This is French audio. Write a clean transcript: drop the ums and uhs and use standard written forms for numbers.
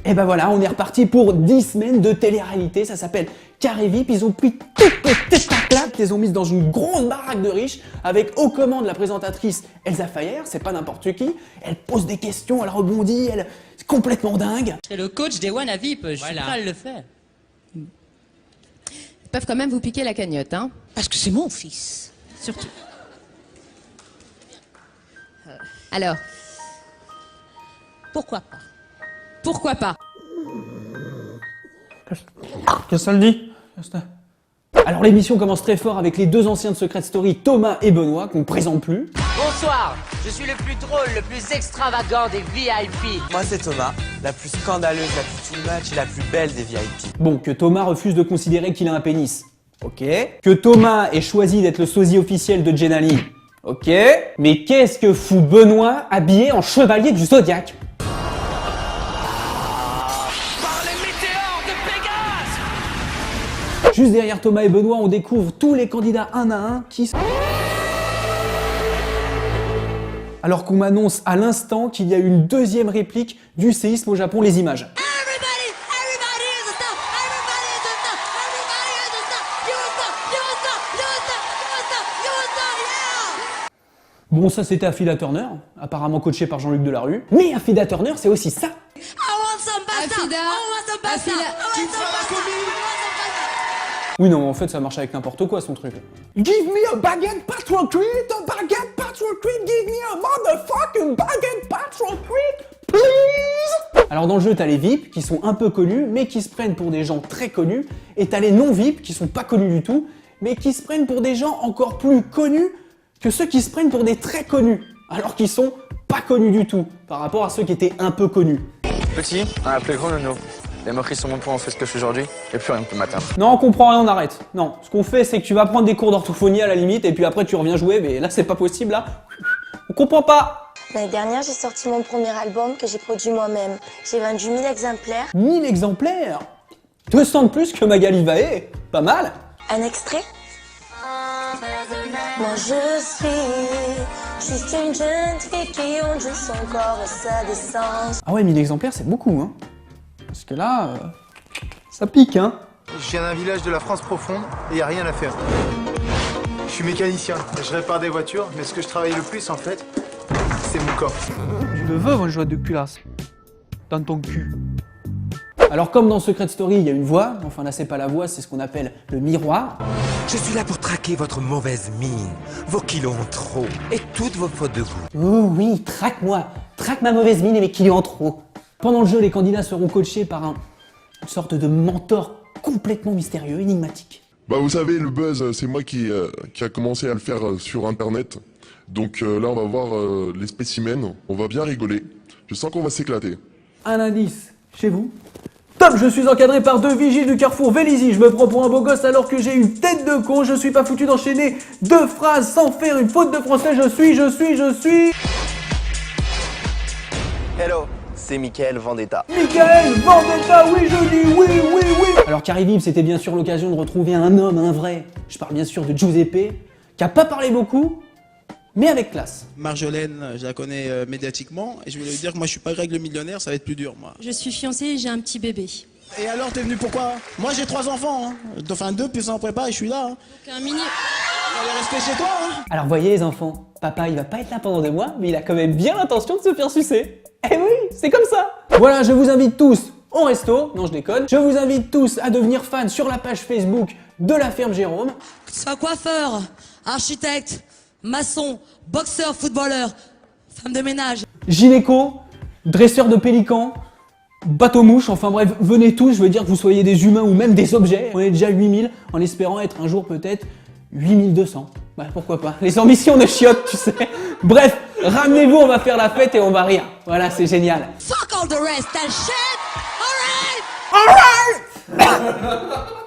Et ben voilà, on est reparti pour 10 semaines de télé-réalité, ça s'appelle Carré VIP, ils ont pris toutes les têtes à claque, les ont mises dans une grosse baraque de riches, avec aux commandes la présentatrice Elsa Fayer, c'est pas n'importe qui, elle pose des questions, elle rebondit, elle est complètement dingue. C'est le coach des Wanna VIP, je suis prêt à le faire. Ils peuvent quand même vous piquer la cagnotte, hein. Parce que c'est mon fils, surtout. Alors, Pourquoi pas? pourquoi pas? Qu'est-ce que ça le dit? Alors l'émission commence très fort avec les deux anciens de Secret Story, Thomas et Benoît, qu'on ne présente plus. Bonsoir, je suis le plus drôle, le plus extravagant des VIP. Moi c'est Thomas, la plus scandaleuse, la plus too much et la plus belle des VIP. Bon, que Thomas refuse de considérer qu'il a un pénis. Ok. Que Thomas ait choisi d'être le sosie officiel de Jenali. Ok. Mais qu'est-ce que fout Benoît habillé en chevalier du Zodiac? Par les météores de Pégase! Juste derrière Thomas et Benoît, on découvre tous les candidats un à un qui sont... Alors qu'on m'annonce à l'instant qu'il y a eu une deuxième réplique du séisme au Japon, les images. Bon, ça c'était Affida Turner, apparemment coachée par Jean-Luc Delarue. Mais Affida Turner, c'est aussi ça. Affida, Oui, non, en fait, ça marche avec n'importe quoi, son truc. Give me a baguette patrol treat, give me a motherfucking baguette patrol treat, please! Alors dans le jeu, t'as les VIP qui sont un peu connus, mais qui se prennent pour des gens très connus, et t'as les non-VIP qui sont pas connus du tout, mais qui se prennent pour des gens encore plus connus que ceux qui se prennent pour des très connus, alors qu'ils sont pas connus du tout, par rapport à ceux qui étaient un peu connus. Petit, un plus gros nono. Les moqueries sur mon point ont fait ce que je suis aujourd'hui, et plus rien peut m'atteindre. Non, on comprend rien, on arrête. Non, ce qu'on fait, c'est que tu vas prendre des cours d'orthophonie à la limite, et puis après tu reviens jouer, mais là c'est pas possible, là. On comprend pas. L'année dernière, j'ai sorti mon premier album que j'ai produit moi-même. J'ai vendu 1000 exemplaires. 1000 exemplaires 200 de plus que Magali Vaé. Pas mal. Un extrait. Moi je suis juste une jeune fille qui honte de son corps et sa décence. Ah ouais, 1000 exemplaires, c'est beaucoup, hein. Parce que là, ça pique, hein. Je viens d'un village de la France profonde et y a rien à faire. Je suis mécanicien, je répare des voitures, mais ce que je travaille le plus en fait, c'est mon corps. Tu le veux, une joie de culasse dans ton cul. Alors comme dans Secret Story, il y a une voix, enfin là c'est pas la voix, c'est ce qu'on appelle le miroir. Je suis là pour traquer votre mauvaise mine, vos kilos en trop et toutes vos fautes de goût. Oh oui, traque-moi, traque ma mauvaise mine et mes kilos en trop. Pendant le jeu, les candidats seront coachés par une sorte de mentor complètement mystérieux, énigmatique. Bah vous savez, le buzz, c'est moi qui a commencé à le faire sur internet. Donc là on va voir les spécimens, on va bien rigoler. Je sens qu'on va s'éclater. Un indice, chez vous. Top, je suis encadré par deux vigiles du carrefour Vélizy. Je me prends pour un beau gosse alors que j'ai une tête de con. Je suis pas foutu d'enchaîner deux phrases sans faire une faute de français. Je suis. Hello, c'est Mickaël Vendetta. Mickaël Vendetta, oui je dis oui. Alors Carré VIP, c'était bien sûr l'occasion de retrouver un homme, un vrai. Je parle bien sûr de Giuseppe, qui a pas parlé beaucoup, mais avec classe. Marjolaine, je la connais médiatiquement, et je voulais lui dire que moi je suis pas règle millionnaire, ça va être plus dur moi. Je suis fiancée et j'ai un petit bébé. Et alors t'es venu pourquoi? Moi j'ai 3 enfants, hein. Enfin 2 puis ça en prépa et je suis là. Hein. Donc un mini... Allez rester chez toi hein. Alors voyez les enfants, papa il va pas être là pendant 2 mois, mais il a quand même bien l'intention de se faire sucer. Eh oui, c'est comme ça. Voilà, je vous invite tous au resto, non je déconne, je vous invite tous à devenir fans sur la page Facebook de la ferme Jérôme. Sois coiffeur, architecte, maçon, boxeur, footballeur, femme de ménage. Gynéco, dresseur de pélicans, bateau-mouche, enfin bref, venez tous, je veux dire que vous soyez des humains ou même des objets. On est déjà 8000, en espérant être un jour peut-être 8200. Ouais, pourquoi pas. Les ambitions de chiottes, tu sais. Bref, ramenez-vous, on va faire la fête et on va rire. Voilà, c'est génial. Fuck all the rest, that shit! Alright!